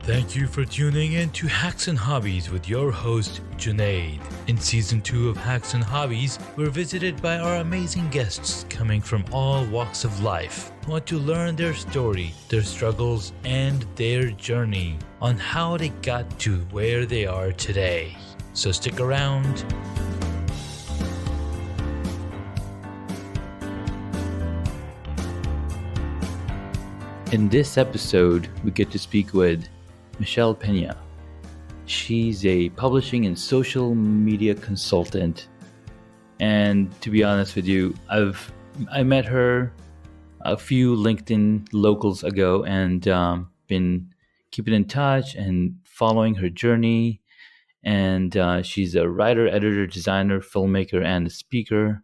Thank you for tuning in to Hacks and Hobbies with your host, Junaid. In Season 2 of Hacks and Hobbies, we're visited by our amazing guests coming from all walks of life who want to learn their story, their struggles, and their journey on how they got to where they are today. So stick around. In this episode, we get to speak with Michelle Peña. She's a publishing and social media consultant. And to be honest with you, I met her a few LinkedIn locals ago and been keeping in touch and following her journey. And she's a writer, editor, designer, filmmaker, and a speaker.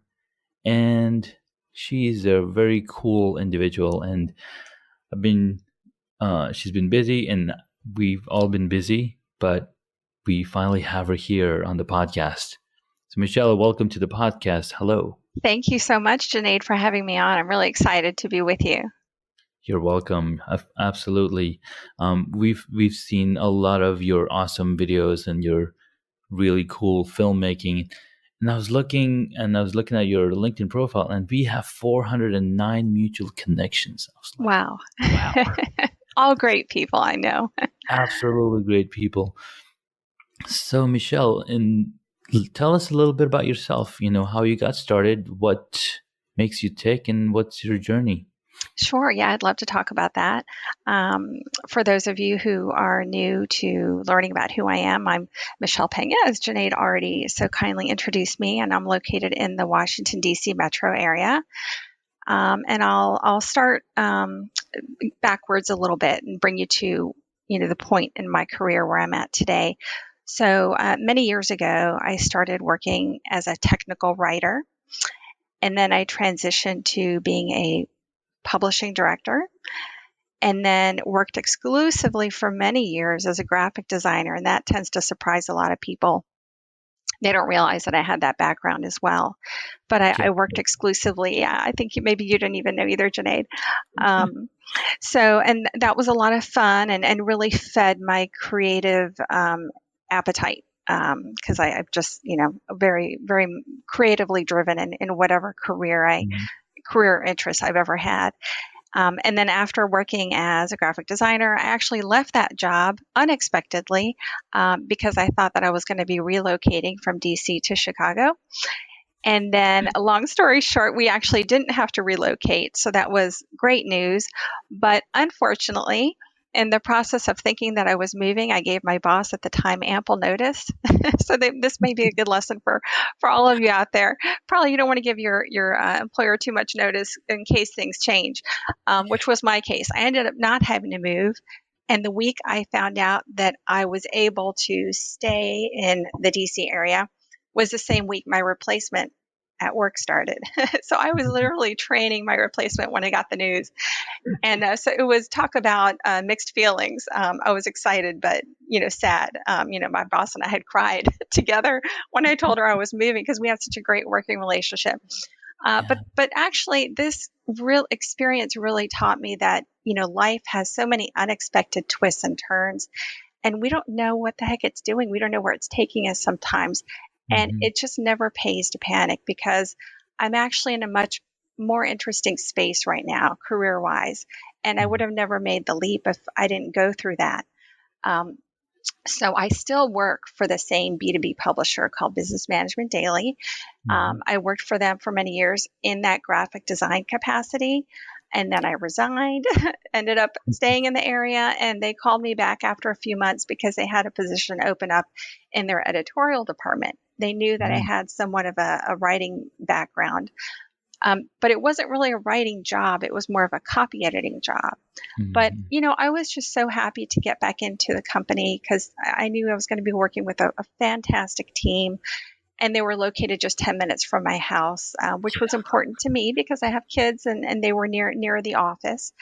And she's a very cool individual. And she's been busy and we've all been busy, but we finally have her here on the podcast. So Michelle, welcome to the podcast. Hello. Thank you so much, Junaid, for having me on. I'm really excited to be with you. You're welcome. Absolutely. We've seen a lot of your awesome videos and your really cool filmmaking. And I was looking at your LinkedIn profile, and we have 409 mutual connections. I was like, wow. All great people, I know. Absolutely great people. So, Michelle, tell us a little bit about yourself. You know, how you got started, what makes you tick, and what's your journey? Sure. Yeah, I'd love to talk about that. For those of you who are new to learning about who I am, I'm Michelle Peña, as Junaid already so kindly introduced me, and I'm located in the Washington, D.C. metro area. And I'll start backwards a little bit and bring you to, the point in my career where I'm at today. So many years ago, I started working as a technical writer, and then I transitioned to being a publishing director, and then worked exclusively for many years as a graphic designer. And that tends to surprise a lot of people. They don't realize that I had that background as well. But I worked exclusively. Yeah, I think maybe you didn't even know either, Junaid. And that was a lot of fun and really fed my creative appetite. Because I've just, very, very creatively driven in whatever career interest I've ever had. And then after working as a graphic designer, I actually left that job unexpectedly because I thought that I was going to be relocating from DC to Chicago. And then, a long story short, we actually didn't have to relocate. So that was great news. But unfortunately, in the process of thinking that I was moving, I gave my boss at the time ample notice. So this may be a good lesson for all of you out there. Probably you don't want to give your employer too much notice in case things change, which was my case. I ended up not having to move. And the week I found out that I was able to stay in the DC area was the same week my replacement at work started. So I was literally training my replacement when I got the news. And so it was talk about mixed feelings. I was excited, but, sad. My boss and I had cried together when I told her I was moving because we had such a great working relationship. But actually, this real experience really taught me that, life has so many unexpected twists and turns, and we don't know what the heck it's doing. We don't know where it's taking us sometimes. And it just never pays to panic because I'm actually in a much more interesting space right now, career-wise. And I would have never made the leap if I didn't go through that. So I still work for the same B2B publisher called Business Management Daily. I worked for them for many years in that graphic design capacity. And then I resigned, ended up staying in the area, and they called me back after a few months because they had a position open up in their editorial department. They knew that I had somewhat of a writing background, but it wasn't really a writing job. It was more of a copy editing job. But, I was just so happy to get back into the company because I knew I was going to be working with a fantastic team. And they were located just 10 minutes from my house, which was important to me because I have kids and they were near the office.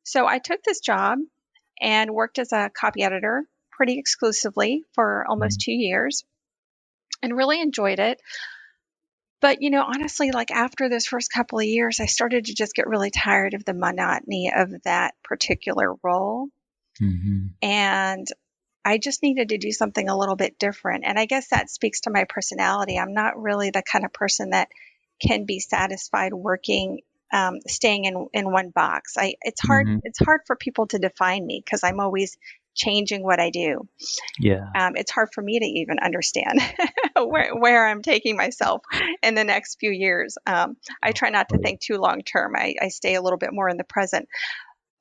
So I took this job and worked as a copy editor pretty exclusively for almost 2 years and really enjoyed it. But, honestly, like after those first couple of years, I started to just get really tired of the monotony of that particular role. And I just needed to do something a little bit different. And I guess that speaks to my personality. I'm not really the kind of person that can be satisfied working, staying in one box. It's hard. Mm-hmm. It's hard for people to define me because I'm always changing what I do. Yeah. It's hard for me to even understand where I'm taking myself in the next few years. I try not to think too long term. I stay a little bit more in the present.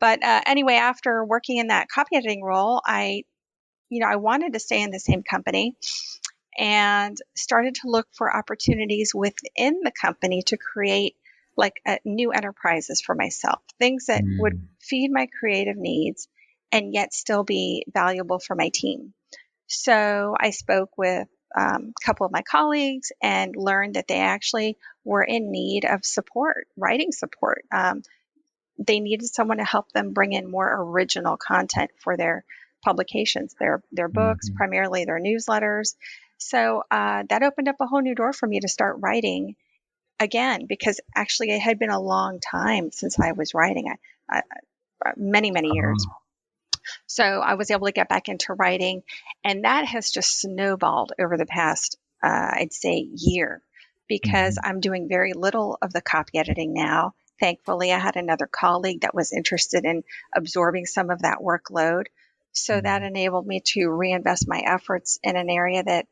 But anyway, after working in that copy editing role, I wanted to stay in the same company and started to look for opportunities within the company to create like new enterprises for myself, things that would feed my creative needs and yet still be valuable for my team. So I spoke with a couple of my colleagues and learned that they actually were in need of support, writing support. They needed someone to help them bring in more original content for their publications, their books, primarily their newsletters. So that opened up a whole new door for me to start writing again, because actually it had been a long time since I was writing, many years. So I was able to get back into writing, and that has just snowballed over the past, I'd say, year, because I'm doing very little of the copy editing now. Thankfully, I had another colleague that was interested in absorbing some of that workload. So that enabled me to reinvest my efforts in an area that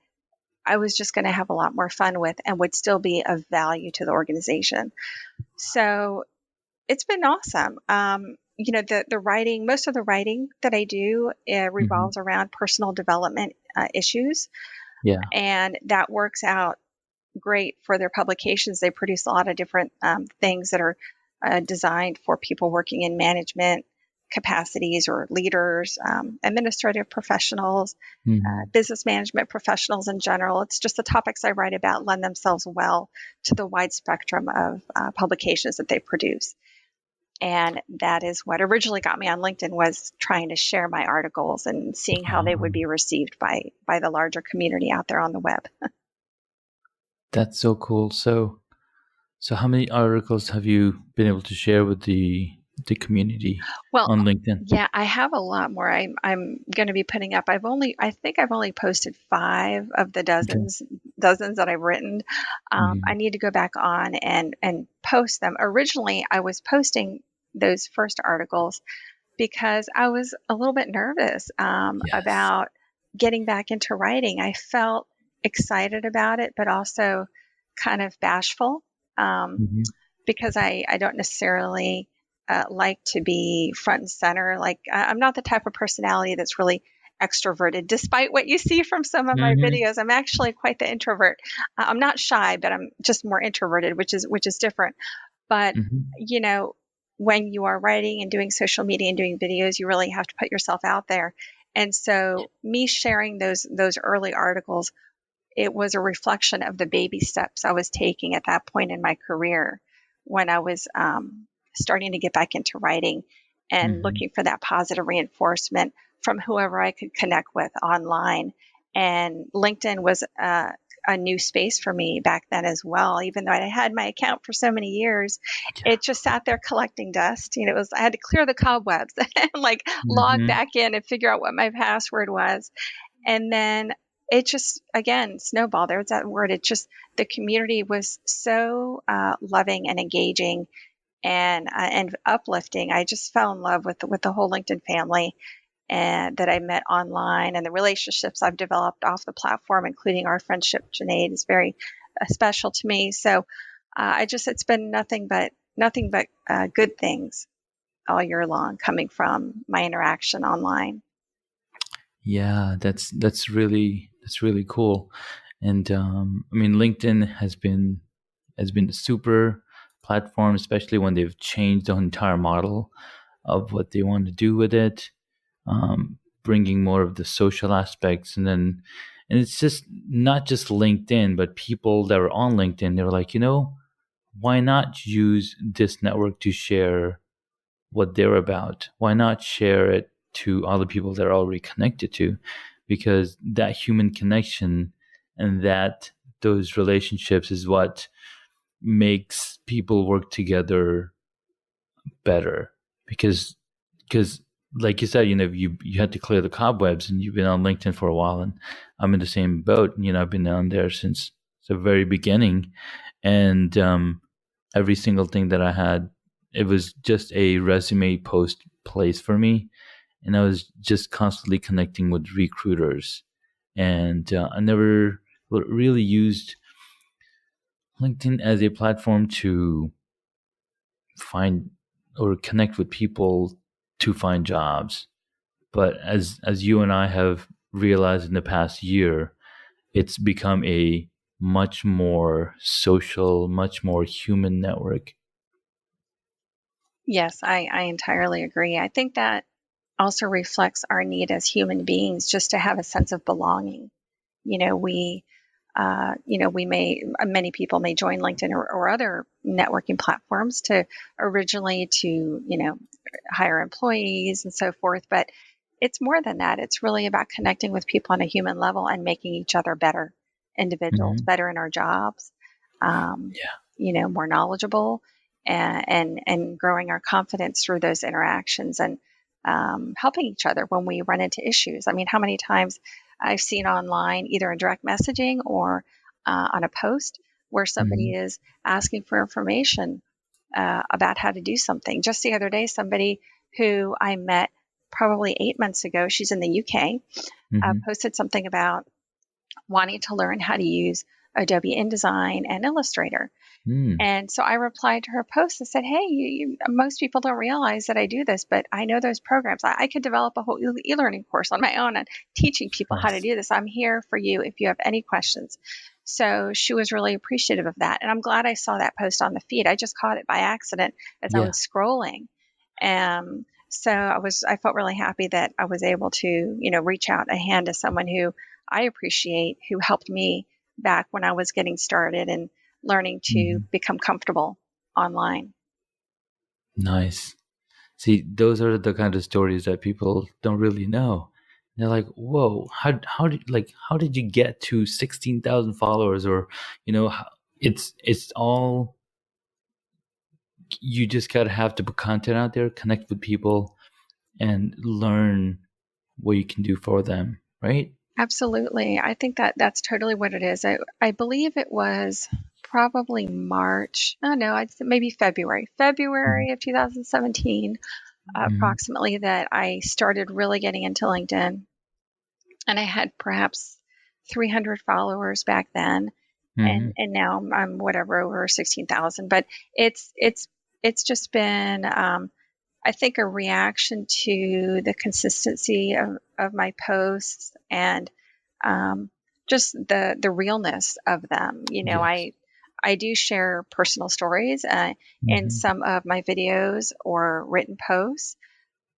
I was just going to have a lot more fun with and would still be of value to the organization. So it's been awesome. The writing, most of the writing that I do revolves around personal development issues. Yeah. And that works out great for their publications. They produce a lot of different things that are designed for people working in management capacities or leaders, administrative professionals, business management professionals in general. It's just the topics I write about lend themselves well to the wide spectrum of publications that they produce. And that is what originally got me on LinkedIn, was trying to share my articles and seeing how they would be received by the larger community out there on the web. That's so cool. So how many articles have you been able to share with the community on LinkedIn? Yeah, I have a lot more. I'm going to be putting up. I think I've only posted 5 of the dozens that I've written. I need to go back on and post them. Originally, I was posting those first articles because I was a little bit nervous about getting back into writing. I felt excited about it, but also kind of bashful because I don't necessarily like to be front and center. Like I'm not the type of personality that's really extroverted, despite what you see from some of my videos. I'm actually quite the introvert. I'm not shy, but I'm just more introverted, which is different. But when you are writing and doing social media and doing videos, you really have to put yourself out there. And so me sharing those early articles, it was a reflection of the baby steps I was taking at that point in my career when I was starting to get back into writing and looking for that positive reinforcement from whoever I could connect with online. And LinkedIn was a new space for me back then as well. Even though I had my account for so many years, it just sat there collecting dust. I had to clear the cobwebs and log back in and figure out what my password was. And then it just, again, snowballed. There's that word. The community was so loving and engaging and uplifting. I just fell in love with the whole LinkedIn family and that I met online, and the relationships I've developed off the platform, including our friendship. Janae is very special to me. So it's been nothing but good things all year long coming from my interaction online. Yeah, that's really cool. And LinkedIn has been a super platform, especially when they've changed the entire model of what they want to do with it, bringing more of the social aspects. And it's just not just LinkedIn, but people that are on LinkedIn, they're like, why not use this network to share what they're about? Why not share it to other people that are already connected to? Because that human connection and those relationships is what makes people work together better. Because like you said, you had to clear the cobwebs, and you've been on LinkedIn for a while, and I'm in the same boat. I've been on there since the very beginning, and every single thing that I had, it was just a resume post place for me, and I was just constantly connecting with recruiters, and I never really used LinkedIn as a platform to find or connect with people to find jobs. But as you and I have realized in the past year, it's become a much more social, much more human network. Yes, I entirely agree. I think that also reflects our need as human beings just to have a sense of belonging. You know, we may, many people may join LinkedIn or other networking platforms to originally to, hire employees and so forth. But it's more than that. It's really about connecting with people on a human level and making each other better individuals, Mm-hmm. better in our jobs, um, Yeah. more knowledgeable, and growing our confidence through those interactions, and helping each other when we run into issues. I mean, how many times I've seen online, either in direct messaging or on a post, where somebody Mm-hmm. is asking for information about how to do something. Just the other day, somebody who I met probably 8 months ago, she's in the UK, Mm-hmm. posted something about wanting to learn how to use Adobe InDesign and Illustrator. Mm. And so I replied to her post and said, "Hey, most people don't realize that I do this, but I know those programs. I could develop a whole e-learning course on my own on teaching people how to Nice. do this. I'm here for you if you have any questions." So she was really appreciative of that. And I'm glad I saw that post on the feed. I just caught it by accident as I Yeah. was scrolling. So I felt really happy that I was able to, reach out a hand to someone who I appreciate, who helped me back when I was getting started and learning to Mm-hmm. become comfortable online. Nice. See, those are the kind of stories that people don't really know. They're like, "Whoa, how did you get to 16,000 followers?" Or, it's all, you just gotta have to put content out there, connect with people, and learn what you can do for them, right? Absolutely. I think that that's totally what it is. I believe it was probably March. Oh, no, I'd say maybe Mm-hmm. February of 2017, Mm-hmm. approximately, that I started really getting into LinkedIn. And I had perhaps 300 followers back then. Mm-hmm. And now I'm whatever, over 16,000. But it's just been, I think, a reaction to the consistency of my posts, and just the realness of them. Yes. I do share personal stories in Mm-hmm. some of my videos or written posts,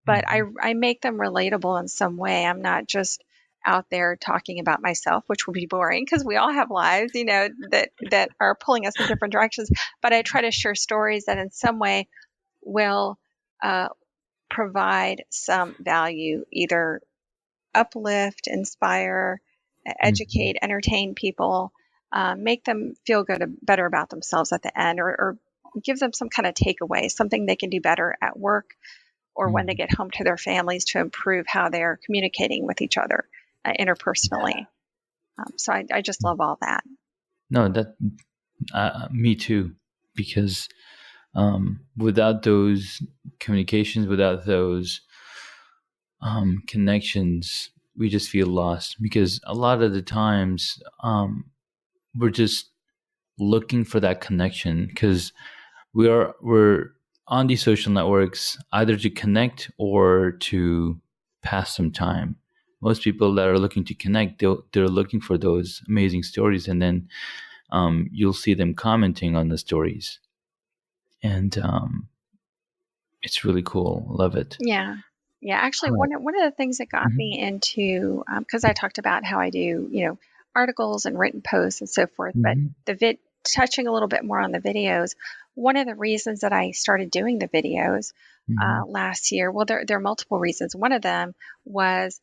but Mm-hmm. I make them relatable in some way. I'm not just out there talking about myself, which would be boring because we all have lives, that are pulling us in different directions. But I try to share stories that in some way will uh, provide some value, either uplift, inspire, Mm-hmm. educate, entertain people, make them feel better about themselves at the end, or give them some kind of takeaway, something they can do better at work or when they Mm-hmm. get home to their families to improve how they're communicating with each other interpersonally. So I just love all that. No, that me too, because without those communications, without those connections, we just feel lost. Because a lot of the times, we're just looking for that connection, because we're on these social networks either to connect or to pass some time. Most people that are looking to connect, they're looking for those amazing stories, and then you'll see them commenting on the stories, and it's really cool. Love it. Yeah. Yeah. Actually, All right. one of the things that got Mhm. me into, because I talked about how I do, articles and written posts and so forth, but Mhm. touching a little bit more on the videos, one of the reasons that I started doing the videos Mhm. last year, well, there are multiple reasons. One of them was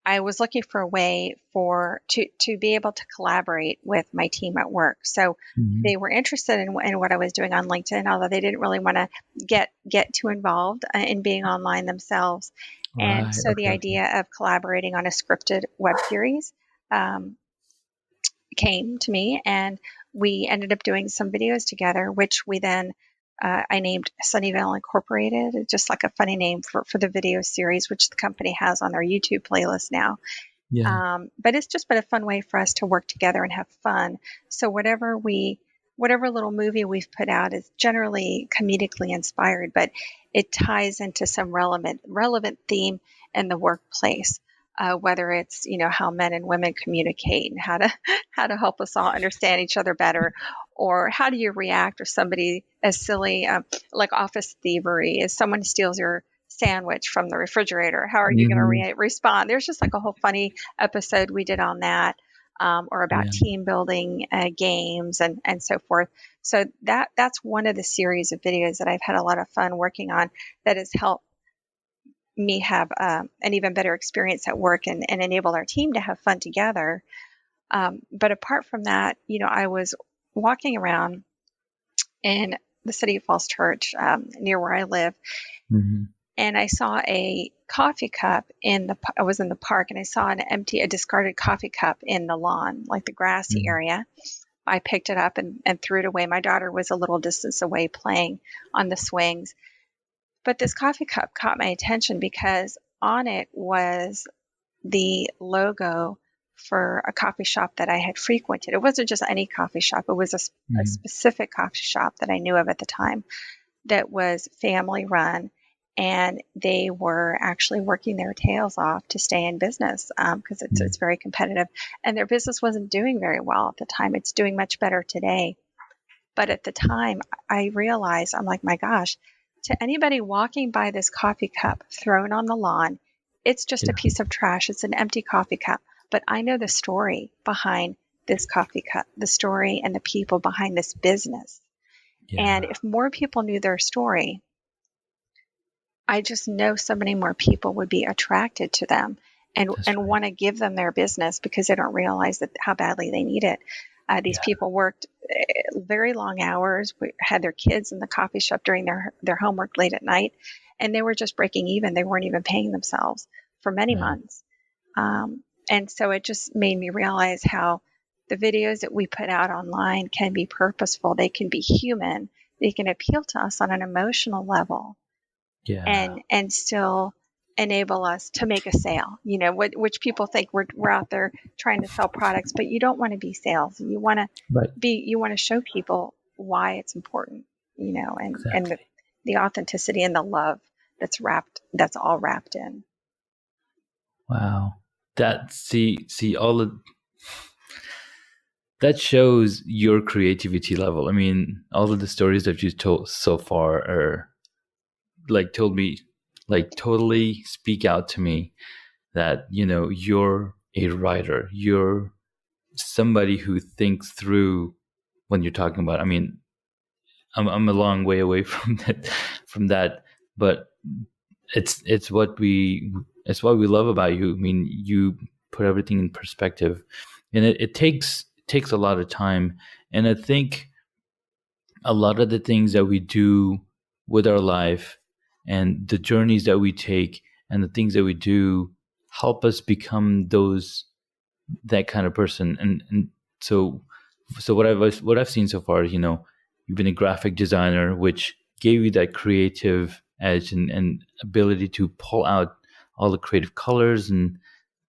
I was looking for a way to be able to collaborate with my team at work. So Mhm. they were interested in what I was doing on LinkedIn, although they didn't really want to get too involved in being online themselves. And Right. so the Okay. Okay. idea of collaborating on a scripted web series um, came to me, and we ended up doing some videos together, which we then I named Sunnyvale Incorporated, just like a funny name for the video series, which the company has on their YouTube playlist now. Yeah. But it's just been a fun way for us to work together and have fun. So whatever little movie we've put out is generally comedically inspired, but it ties into some relevant theme in the workplace. Whether it's how men and women communicate and how to help us all understand each other better, or how do you react if somebody as silly like office thievery, if someone steals your sandwich from the refrigerator, how are you going to Hmm. respond? There's just like a whole funny episode we did on that, or about Yeah. team building games and so forth. So that's one of the series of videos that I've had a lot of fun working on, that has helped me have an even better experience at work, and enable our team to have fun together. But apart from that, I was walking around in the city of Falls Church, near where I live, Hmm. and I saw a coffee cup I was in the park, and I saw a discarded coffee cup in the lawn, like the grassy Hmm. area. I picked it up and threw it away. My daughter was a little distance away playing on the swings. But this coffee cup caught my attention because on it was the logo for a coffee shop that I had frequented. It wasn't just any coffee shop, it was a Hmm. specific coffee shop that I knew of at the time, that was family run, and they were actually working their tails off to stay in business, because it's very competitive, and their business wasn't doing very well at the time. It's doing much better today, but at the time I realized, I'm like, my gosh, to anybody walking by this coffee cup thrown on the lawn, it's just a Yeah. piece of trash. It's an empty coffee cup. But I know the story behind this coffee cup, the story and the people behind this business. And Yeah. if more people knew their story, I just know so many more people would be attracted to them, That's and right. want to give them their business, because they don't realize that how badly they need it. These Yeah. people worked very long hours, had their kids in the coffee shop during their homework late at night, and they were just breaking even. They weren't even paying themselves for many Right. months. And so it just made me realize how the videos that we put out online can be purposeful. They can be human. They can appeal to us on an emotional level, Yeah. and still enable us to make a sale. Which people think we're out there trying to sell products, but you don't want to be sales. Right. You want to show people why it's important, and Exactly. the authenticity and the love that's all wrapped in. Wow. That see all of that shows your creativity level. I mean, all of the stories that you've told so far are told me, totally speak out to me that you're a writer. You're somebody who thinks through when you're talking about. I mean, I'm a long way away from that, but it's what we love about you. I mean, you put everything in perspective, and it takes a lot of time. And I think a lot of the things that we do with our life, and the journeys that we take, and the things that we do help us become that kind of person. And so what I've seen so far is, you've been a graphic designer, which gave you that creative edge, and ability to pull out all the creative colors and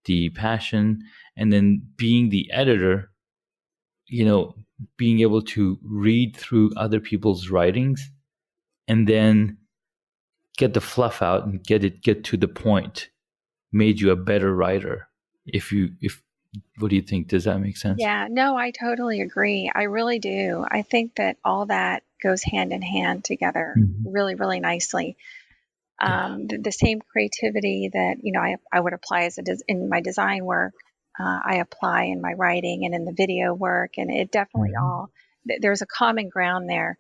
the passion. And then being the editor, you know being able to read through other people's writings, and then get the fluff out and get to the point, made you a better writer. If What do you think? Does that make sense? Yeah, no, I totally agree. I really do. I think that all that goes hand in hand together Mhm. really, really nicely. Yeah. The same creativity that I would apply in my design work, I apply in my writing and in the video work, and it definitely Hmm. all there's a common ground there.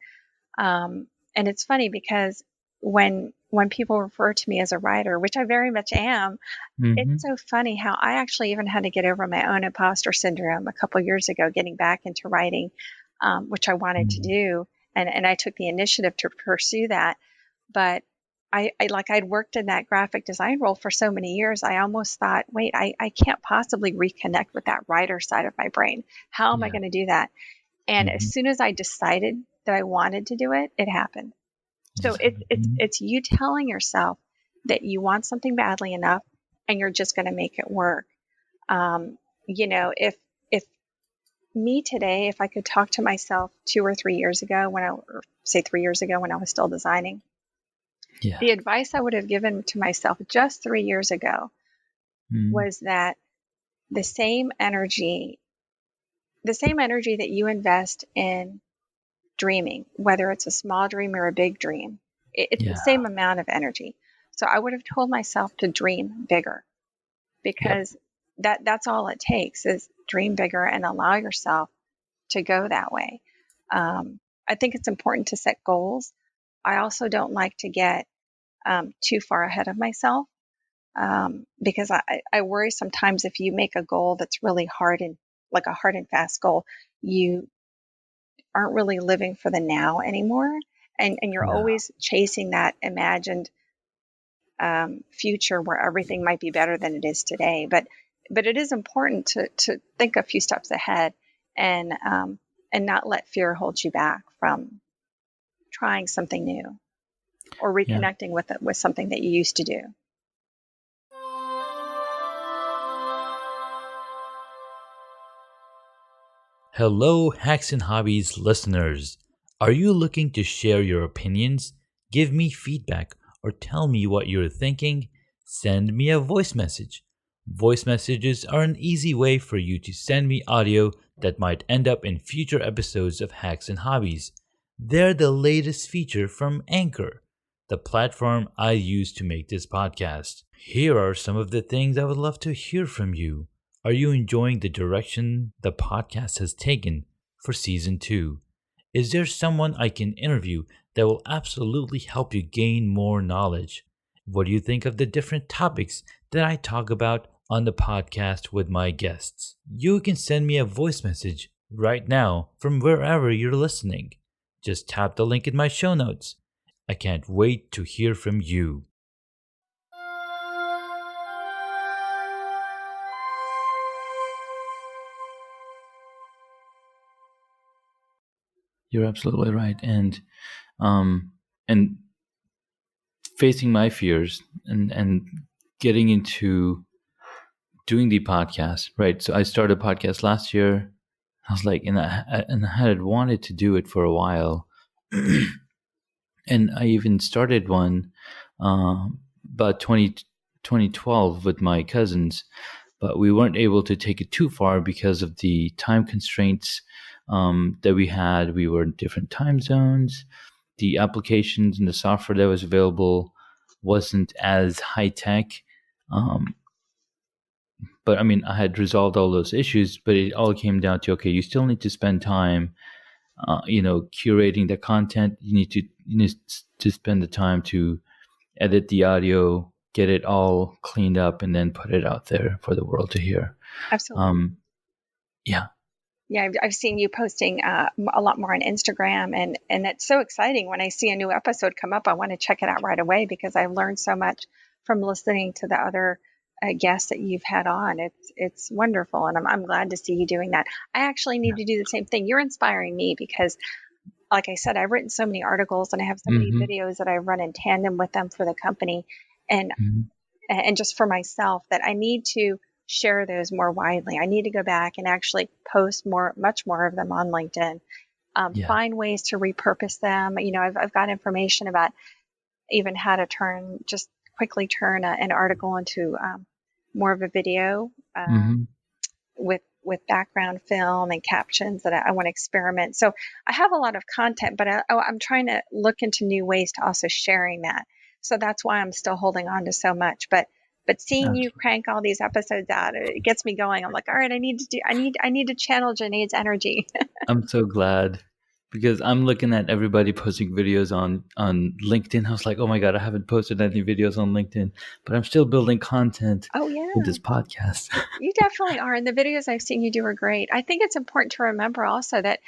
And it's funny because when people refer to me as a writer, which I very much am, it's Hmm. so funny how I actually even had to get over my own imposter syndrome a couple years ago, getting back into writing, which I wanted to Hmm. do, and I took the initiative to pursue that, but I'd worked in that graphic design role for so many years. I almost thought, wait, I can't possibly reconnect with that writer side of my brain. How am I Yeah. going to do that? And as soon as I decided that I wanted to do it, it happened. So it's you telling yourself that you want something badly enough and you're just going to make it work. If me today, if I could talk to myself 2 or 3 years ago or say 3 years ago when I was still designing, Yeah. the advice I would have given to myself just 3 years ago was that the same energy that you invest in dreaming, whether it's a small dream or a big dream, it's the same amount of energy. So I would have told myself to dream bigger, because that's all it takes is dream bigger and allow yourself to go that way. I think it's important to set goals. I also don't like to get too far ahead of myself, because I worry sometimes if you make a goal that's really hard and like a hard and fast goal, you aren't really living for the now anymore. And you're always chasing that imagined future where everything might be better than it is today. But it is important to think a few steps ahead and not let fear hold you back from trying something new or reconnecting with something that you used to do. Hello, Hacks and Hobbies listeners. Are you looking to share your opinions, give me feedback, or tell me what you're thinking? Send me a voice message. Voice messages are an easy way for you to send me audio that might end up in future episodes of Hacks and Hobbies. They're the latest feature from Anchor, the platform I use to make this podcast. Here are some of the things I would love to hear from you. Are you enjoying the direction the podcast has taken for season 2? Is there someone I can interview that will absolutely help you gain more knowledge? What do you think of the different topics that I talk about on the podcast with my guests? You can send me a voice message right now from wherever you're listening. Just tap the link in my show notes. I can't wait to hear from you. You're absolutely right, and facing my fears and getting into doing the podcast, right? So I started a podcast last year. I was like, and I had wanted to do it for a while, and I even started one about 2012 with my cousins, but we weren't able to take it too far because of the time constraints that we had. We were in different time zones. The applications and the software that was available wasn't as high tech. But I mean, I had resolved all those issues, but it all came down to, okay, you still need to spend time, curating the content. You need to spend the time to edit the audio, get it all cleaned up, and then put it out there for the world to hear. Absolutely. Yeah. Yeah, I've seen you posting a lot more on Instagram, and it's so exciting when I see a new episode come up. I want to check it out right away because I've learned so much from listening to the other guests that you've had on. It's wonderful, and I'm glad to see you doing that. I actually need to do the same thing. You're inspiring me because, like I said, I've written so many articles and I have so many videos that I run in tandem with them for the company, and just for myself, that I need to share those more widely. I need to go back and actually post much more of them on LinkedIn. Find ways to repurpose them. I've got information about even how to quickly turn an article into more of a video with background film and captions that I want to experiment. So I have a lot of content, but I'm trying to look into new ways to also sharing that. So that's why I'm still holding on to so much. But seeing you crank all these episodes out, it gets me going. I'm like, all right, I need to channel Janae's energy. I'm so glad, because I'm looking at everybody posting videos on LinkedIn. I was like, oh my God, I haven't posted any videos on LinkedIn, but I'm still building content with this podcast. You definitely are. And the videos I've seen you do are great. I think it's important to remember also that,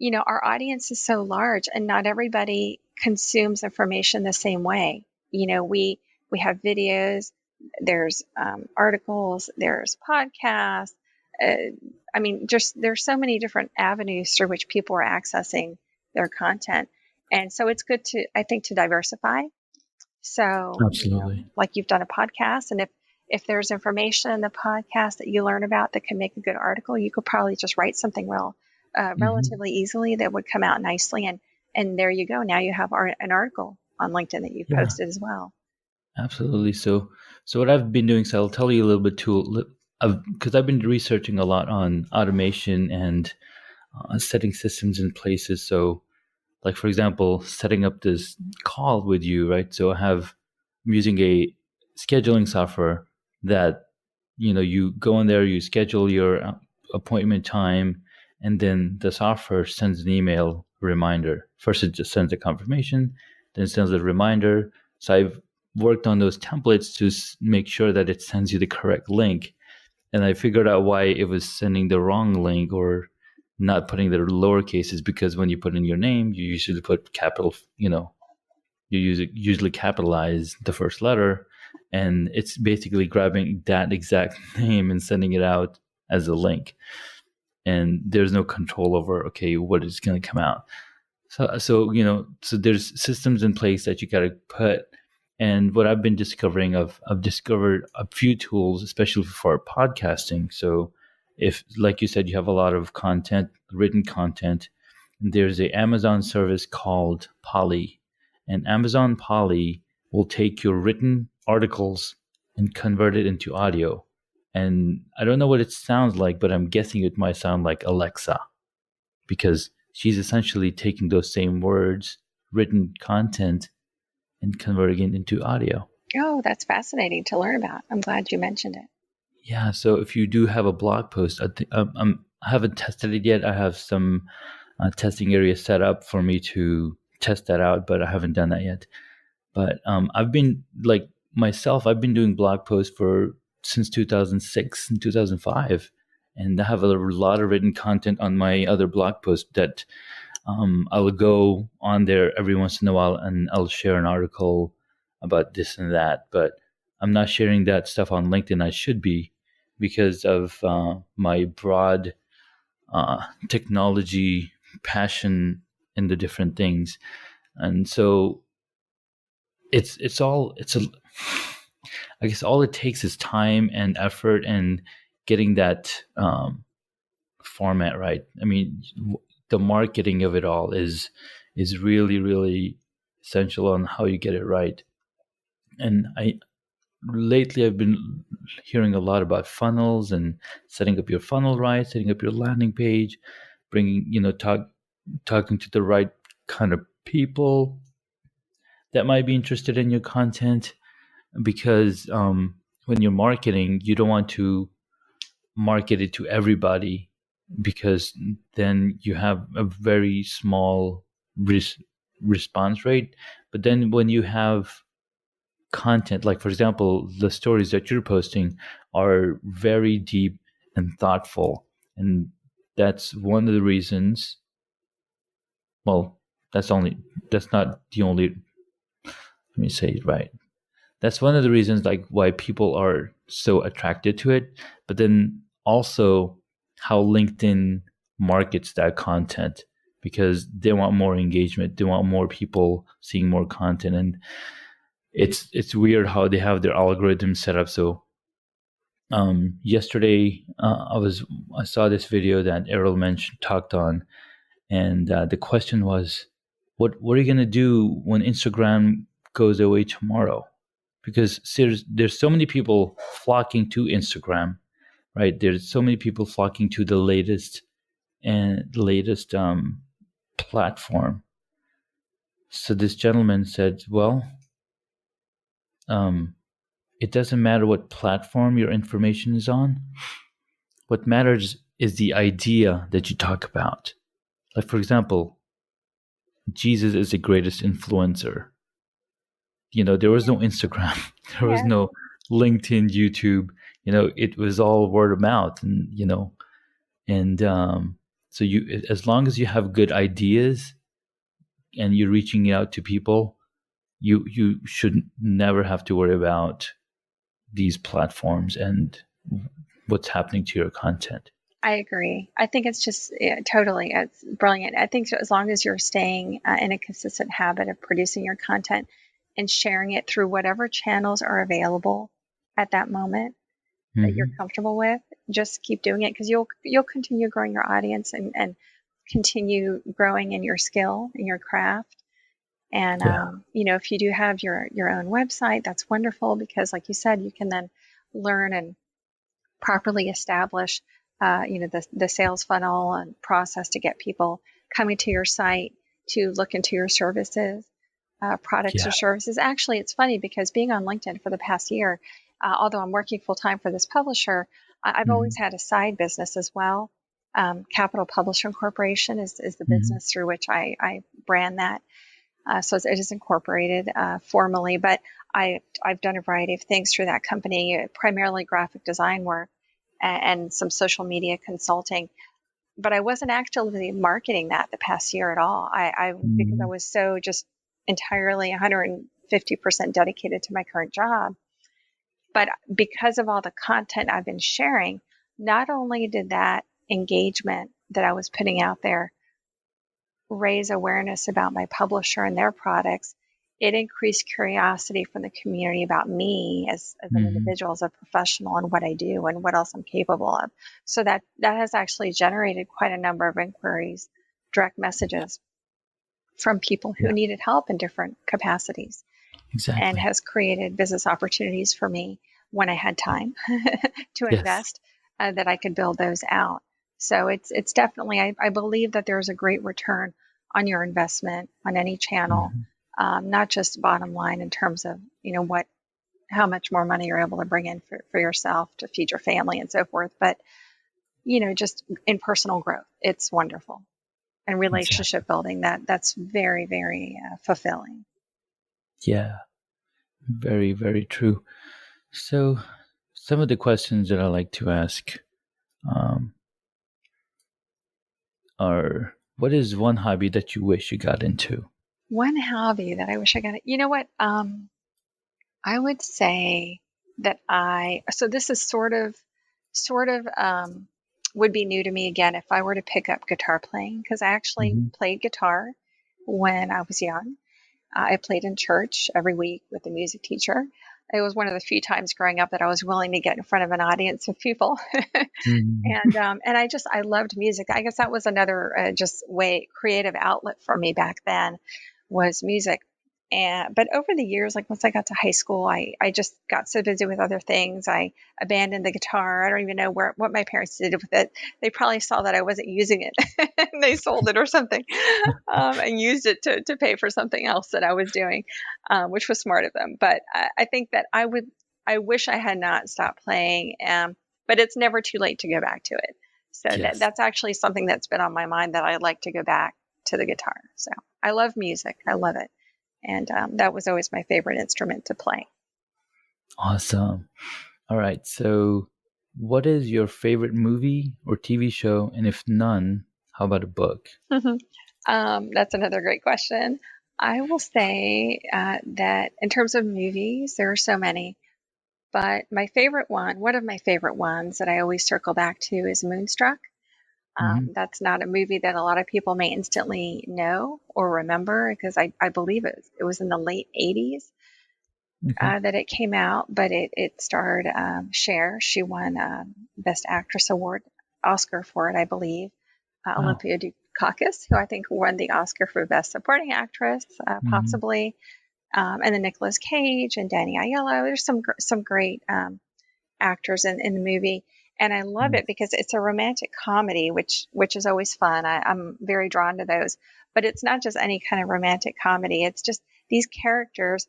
our audience is so large and not everybody consumes information the same way. we have videos, there's articles, there's podcasts. Just there's so many different avenues through which people are accessing their content, and so it's good I think, to diversify. So, Absolutely. like you've done a podcast, and if there's information in the podcast that you learn about that can make a good article, you could probably just write something relatively easily that would come out nicely, and there you go. Now you have an article on LinkedIn that you posted as well. Absolutely. So what I've been doing, so I'll tell you a little bit too, because I've been researching a lot on automation and setting systems in places. So, like for example, setting up this call with you, right? So I'm using a scheduling software that you go in there, you schedule your appointment time, and then the software sends an email reminder. First, it just sends a confirmation, then it sends a reminder. So I've worked on those templates to make sure that it sends you the correct link. And I figured out why it was sending the wrong link or not putting the lower cases, because when you put in your name, you usually put capital, usually capitalize the first letter, and it's basically grabbing that exact name and sending it out as a link. And there's no control over, okay, what is going to come out. So there's systems in place that you got to put. And what I've been discovering, I've discovered a few tools, especially for podcasting. So if, like you said, you have a lot of content, written content, there's an Amazon service called Poly. And Amazon Poly will take your written articles and convert it into audio. And I don't know what it sounds like, but I'm guessing it might sound like Alexa, because she's essentially taking those same words, written content, and converting it into audio. Oh, that's fascinating to learn about. I'm glad you mentioned it. Yeah. So if you do have a blog post, I haven't tested it yet. I have some testing areas set up for me to test that out, but I haven't done that yet. But I've been I've been doing blog posts since 2006 and 2005. And I have a lot of written content on my other blog posts that I'll go on there every once in a while and I'll share an article about this and that. But I'm not sharing that stuff on LinkedIn. I should be, because of my broad technology passion in the different things. And so I guess all it takes is time and effort and getting that format right. I mean, the marketing of it all is really, really essential on how you get it right. And lately I've been hearing a lot about funnels and setting up your funnel right, setting up your landing page, bringing, talking to the right kind of people that might be interested in your content. Because when you're marketing, you don't want to market it to everybody, because then you have a very small response rate. But then when you have content, like for example, the stories that you're posting are very deep and thoughtful, and that's one of the reasons. Well, that's not the only. Let me say it right. That's one of the reasons why people are so attracted to it. But then also how LinkedIn markets that content, because they want more engagement, they want more people seeing more content. And it's weird how they have their algorithm set up. So yesterday I saw this video that Errol talked on, and the question was, what are you going to do when Instagram goes away tomorrow? Because there's so many people flocking to Instagram, right? There's so many people flocking to the latest platform. So this gentleman said, well, it doesn't matter what platform your information is on. What matters is the idea that you talk about. Like, for example, Jesus is the greatest influencer. There was no Instagram, there was no LinkedIn, YouTube. It was all word of mouth, and so as long as you have good ideas and you're reaching out to people, you should never have to worry about these platforms and what's happening to your content. I agree. I think it's just totally, it's brilliant. I think as long as you're staying in a consistent habit of producing your content and sharing it through whatever channels are available at that moment that you're comfortable with, just keep doing it, because you'll continue growing your audience and continue growing in your skill in your craft. And Yeah. if you do have your own website, that's wonderful, because like you said, you can then learn and properly establish the sales funnel and process to get people coming to your site to look into your services, products or Yeah. services. Actually, it's funny because being on LinkedIn for the past year, although I'm working full time for this publisher, I've always had a side business as well. Capital Publishing Corporation is the business through which I brand that. So it is incorporated formally, but I've done a variety of things through that company, primarily graphic design work and some social media consulting. But I wasn't actively marketing that the past year at all. Because I was so just entirely 150% dedicated to my current job. But because of all the content I've been sharing, not only did that engagement that I was putting out there raise awareness about my publisher and their products, it increased curiosity from the community about me as an individual, as a professional, and what I do and what else I'm capable of. So that has actually generated quite a number of inquiries, direct messages from people who needed help in different capacities, and Exactly. has created business opportunities for me when I had time to Yes. invest, that I could build those out. So it's definitely, I believe that there's a great return on your investment on any channel, not just bottom line in terms of, how much more money you're able to bring in for yourself to feed your family and so forth, but, just in personal growth. It's wonderful. And Exactly. relationship building, that's very, very fulfilling. Yeah. Very, very true. So, some of the questions that I like to ask um, are: what is one hobby that you wish you got into? One hobby that I wish I got, you know what? I would say that so this is sort of would be new to me again if I were to pick up guitar playing, because I actually played guitar when I was young. I played in church every week with a music teacher. It was one of the few times growing up that I was willing to get in front of an audience of people. And I loved music. I guess that was another just creative outlet for me back then, was music. But over the years, like once I got to high school, I just got so busy with other things. I abandoned the guitar. I don't even know what my parents did with it. They probably saw that I wasn't using it and they sold it or something, and used it to pay for something else that I was doing, which was smart of them. But I think that I wish I had not stopped playing. But it's never too late to go back to it. So Yes. that's actually something that's been on my mind, that I'd like to go back to the guitar. So I love music. I love it. And that was always my favorite instrument to play. Awesome. All right. So, what is your favorite movie or TV show? And if none, how about a book? That's another great question. I will say that in terms of movies, there are so many. But one of my favorite ones that I always circle back to, is Moonstruck. That's not a movie that a lot of people may instantly know or remember, because I believe it was in the late 80s Okay. that it came out, but it starred Cher. She won Best Actress Award, Oscar for it, I believe. Wow. Olympia Dukakis, who I think won the Oscar for Best Supporting Actress, possibly. And then Nicolas Cage and Danny Aiello. There's some great actors in the movie, and I love it because it's a romantic comedy, which is always fun. I'm very drawn to those, but it's not just any kind of romantic comedy. It's just these characters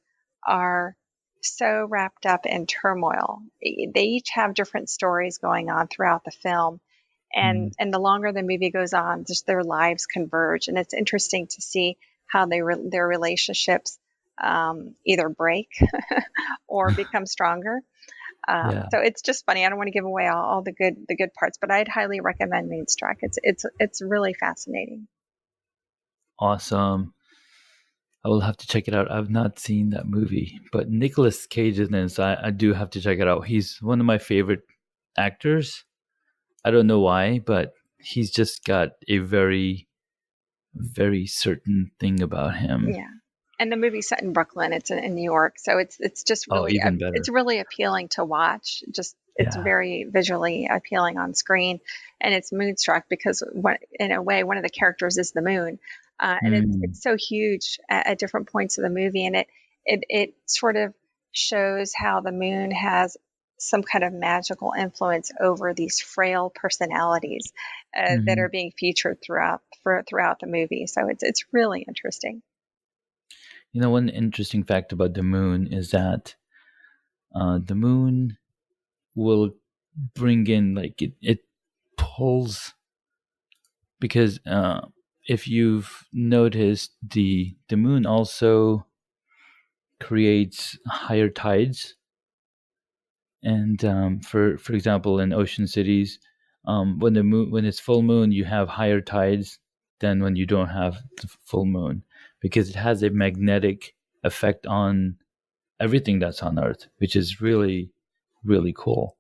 are so wrapped up in turmoil. They each have different stories going on throughout the film, and the longer the movie goes on, just their lives converge, and it's interesting to see how their relationships either break or become stronger. Yeah. So it's just funny. I don't want to give away all the good parts, but I'd highly recommend Moonstruck. It's really fascinating. Awesome. I will have to check it out. I've not seen that movie, but Nicolas Cage in this, I do have to check it out. He's one of my favorite actors. I don't know why, but he's just got a very, very certain thing about him. Yeah. And the movie's set in Brooklyn. It's in New York, so it's just Oh, really even better. it's really appealing to watch. Just it's Yeah. very visually appealing on screen, and it's moonstruck because in a way one of the characters is the moon, and it's so huge at different points of the movie, and it sort of shows how the moon has some kind of magical influence over these frail personalities that are being featured throughout the movie. So it's really interesting. You know, one interesting fact about the moon is that the moon will bring in, like, it pulls, because if you've noticed, the moon also creates higher tides. And for example, in ocean cities, when it's full moon, you have higher tides than when you don't have the full moon, because it has a magnetic effect on everything that's on Earth, which is really, really cool.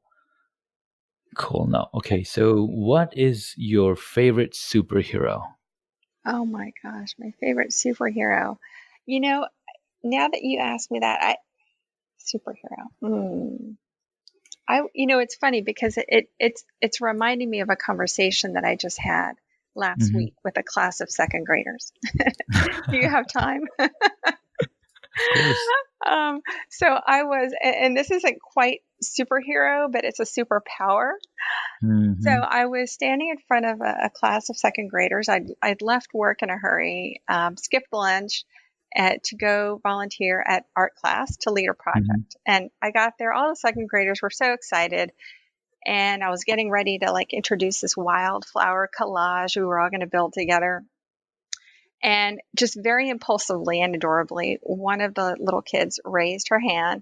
Cool. Now, okay, so what is your favorite superhero? Oh my gosh, my favorite superhero. You know, now that you asked me that, superhero. It's funny because it's reminding me of a conversation that I just had last Mm-hmm. week with a class of second graders. Do you have time? Of course. Um, so I was, and this isn't quite superhero, but it's a superpower. So Mm-hmm. I was standing in front of a class of second graders. I'd left work in a hurry, skipped lunch to go volunteer at art class to lead a Mm-hmm. project. And I got there, all the second graders were so excited. And I was getting ready to like introduce this wildflower collage we were all going to build together. And just very impulsively and adorably, one of the little kids raised her hand,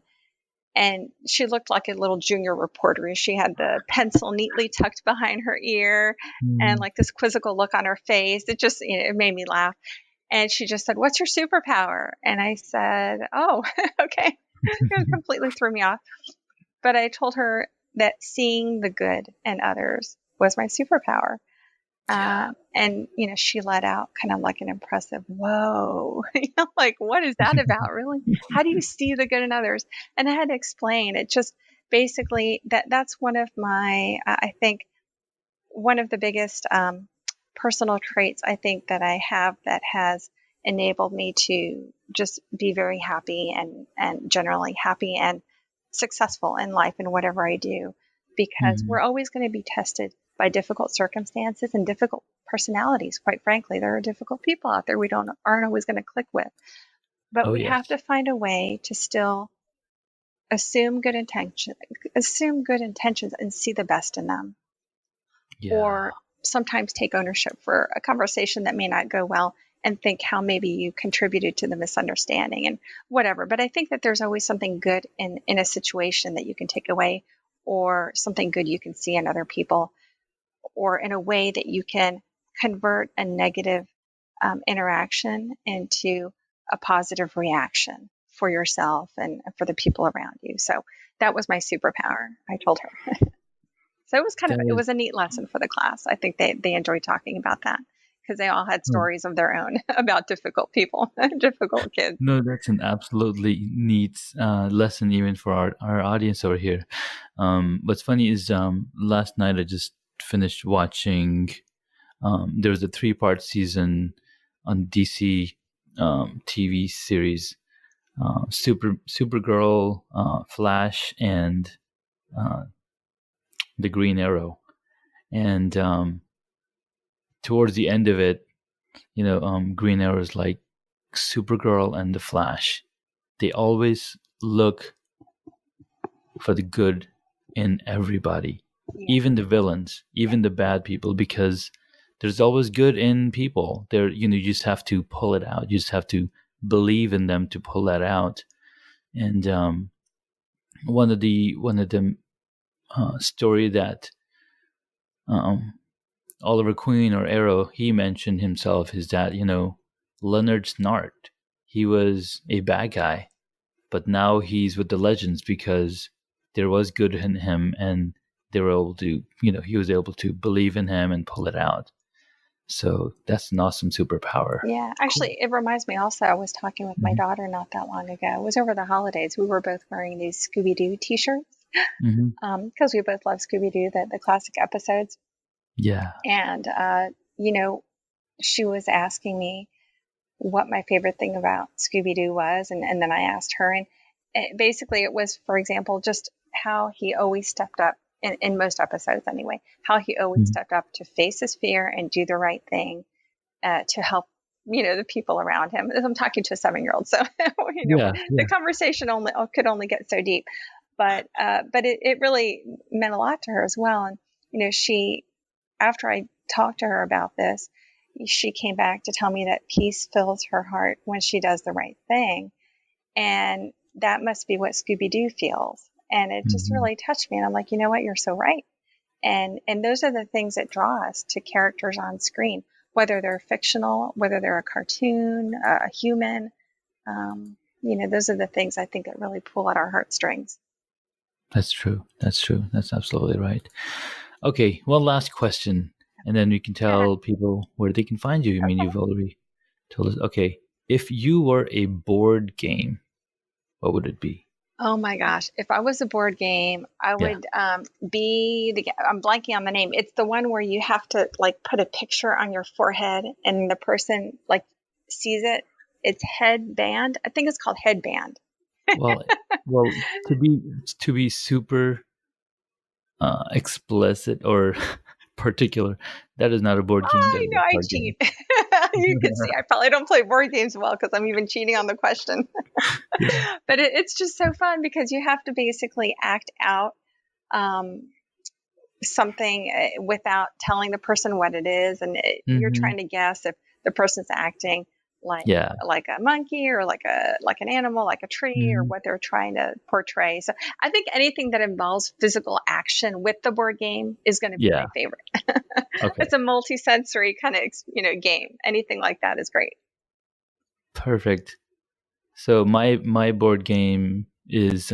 and she looked like a little junior reporter. She had the pencil neatly tucked behind her ear and like this quizzical look on her face. It just, it made me laugh. And she just said, "What's your superpower?" And I said, "Oh, okay." It completely threw me off. But I told her that seeing the good in others was my superpower. And she let out kind of like an impressive "whoa." Like, what is that about, really? How do you see the good in others? And I had to explain it. Just basically that's one of my, I think, one of the biggest personal traits I think that I have that has enabled me to just be very happy and generally happy and successful in life in whatever I do, because Mm-hmm. we're always going to be tested by difficult circumstances and difficult personalities. Quite frankly, there are difficult people out there we aren't always going to click with, but Oh, we have yes. to find a way to still assume good intentions and see the best in them, Yeah. or sometimes take ownership for a conversation that may not go well and think how maybe you contributed to the misunderstanding and whatever. But I think that there's always something good in a situation that you can take away, or something good you can see in other people, or in a way that you can convert a negative interaction into a positive reaction for yourself and for the people around you. So that was my superpower, I told her. So That it is. was a neat lesson for the class. I think they enjoyed talking about that because they all had Oh, stories of their own about difficult people, difficult kids. no, that's an absolutely neat lesson, even for our audience over here. What's funny is, last night I just finished watching. There was a 3-part season on DC TV series, Supergirl, Flash, and uh, the Green Arrow. And towards the end of it, Green Arrow is like Supergirl and the Flash. They always look for the good in everybody, Yeah, even the villains, even the bad people, because there's always good in people. You just have to pull it out. You just have to believe in them to pull that out. And one of the story that um, Oliver Queen or Arrow he mentioned himself is that Leonard Snart. he was a bad guy, but now he's with the legends because there was good in him, and they were able to, he was able to believe in him and pull it out. So that's an awesome superpower. Yeah, actually, It reminds me also, I was talking with my daughter not that long ago. It was over the holidays. We were both wearing these Scooby-Doo t-shirts because we both love Scooby-Doo, the classic episodes. Yeah. And, she was asking me what my favorite thing about Scooby-Doo was. And then I asked her, and basically it was, for example, just how he always stepped up in most episodes anyway, how he always stepped up to face his fear and do the right thing to help, the people around him. I'm talking to a 7-year-old, so, the conversation could only get so deep, but it really meant a lot to her as well. And, she, after I talked to her about this, she came back to tell me that peace fills her heart when she does the right thing. And that must be what Scooby-Doo feels. And it just really touched me. And I'm like, you know what? You're so right. And those are the things that draw us to characters on screen, whether they're fictional, whether they're a cartoon, a human. Those are the things I think that really pull at our heartstrings. That's true. That's absolutely right. Okay. One last question. And then we can tell people where they can find you. I mean, you've already told us. Okay. If you were a board game, what would it be? Oh my gosh. If I was a board game, I would be I'm blanking on the name. It's the one where you have to put a picture on your forehead and the person sees it. It's Headband. I think it's called Headband. Well, to be super explicit or particular, that is not a board game. I know, I cheat. You can see I probably don't play board games well because I'm even cheating on the question. But it's just so fun because you have to basically act out something without telling the person what it is, and you're trying to guess if the person's acting like a monkey or like an animal, like a tree, or what they're trying to portray. So I think anything that involves physical action with the board game is going to be my favorite. Okay. It's a multi-sensory kind of game. Anything like that is great. Perfect. So my board game is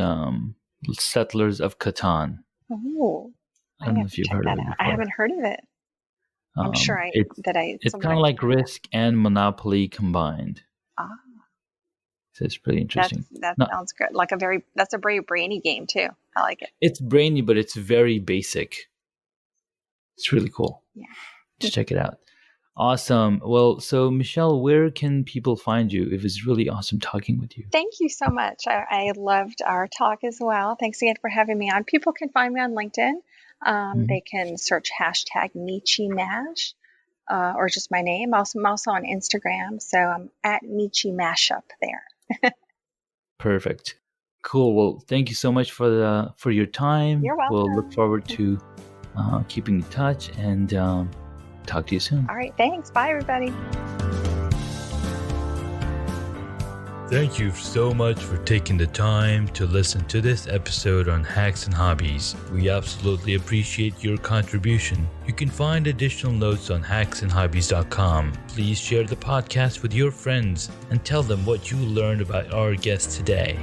Settlers of Catan. Oh, I don't know if you've heard of it before. I haven't heard of it. I'm sure it's kind of like Risk and Monopoly combined. So it's pretty interesting. That sounds good. That's a very brainy game too. I like it. It's brainy, but it's very basic. It's really cool. Yeah. Just check it out. Awesome. Well, so Michelle, where can people find you? It was really awesome talking with you. Thank you so much. I loved our talk as well. Thanks again for having me on. People can find me on LinkedIn. They can search #NichiMash or just my name. I'm also on Instagram, so I'm at NichiMashup there. Perfect. Cool. Well, thank you so much for your time. You're welcome. We'll look forward to keeping in touch and talk to you soon. All right. Thanks. Bye, everybody. Thank you so much for taking the time to listen to this episode on Hacks and Hobbies. We absolutely appreciate your contribution. You can find additional notes on hacksandhobbies.com. Please share the podcast with your friends and tell them what you learned about our guest today.